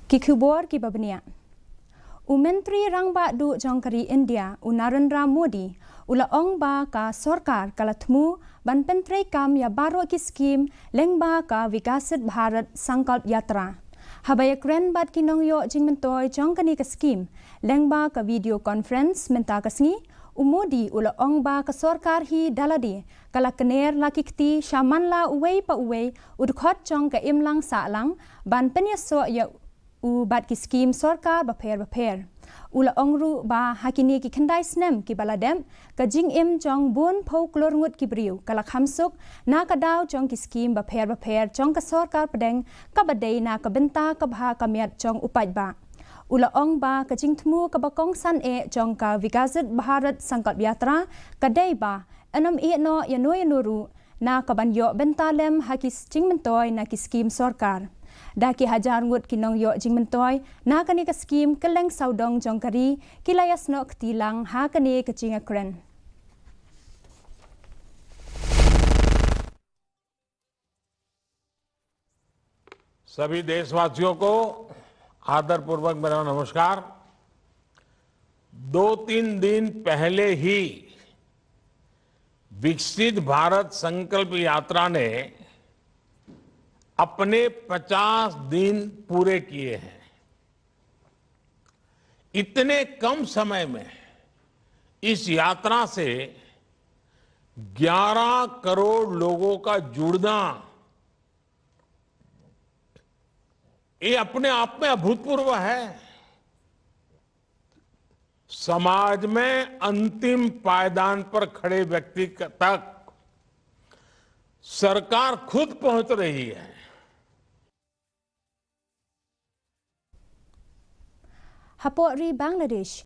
Kikubor ki babnia. Menteri Rangba du Jongkari India Narendra Modi ula ong ba ka sorkar kalatmu ban pentri kam ya baro ki skim lengba ka Vikasit Bharat Sankalp Yatra. Habaya kren bat kinong yo jingmentoy jongkani ka skim lengba ka video conference menta kasngi Modi ula ong ba ka sorkar hi daladi kala kener laki kti shamanla uwei pa uwei udkhot jong ka imlang salang ban penyaso ya bat ki skim sorkar baper. Ula ongru ba hakini ki kendai snem ki baladem ka jing im jong bun pau klor ngut ki briu kala khamsuk na ka daw jong ki skim baper jong ka sorkar pedeng ka badai na ka benta ka bha ka miat jong upaj ba. Ula ong ba ka jing thmu ka bakong san jong ka Vikasit Bharat Sankalp Yatra ka dei ba anam no yanuru na ka banyo benta lem hakis jing mentoy na ki skim sorkar. Daki hajar ngut kinong yo jing mentoy na kani ka skim keleng saudong jongkari kilayas no ktilang ha kani ka jinga kren. सभी देशवासियों को आदरपूर्वक मेरा नमस्कार। 2-3 दिन पहले ही विकसित भारत संकल्प यात्रा ने अपने 50 दिन पूरे किए हैं। इतने कम समय में इस यात्रा से 11 करोड़ लोगों का जुड़ना ये अपने आप में अभूतपूर्व है। समाज में अंतिम पायदान पर खड़े व्यक्ति तक सरकार खुद पहुंच रही है। Hapori Bangladesh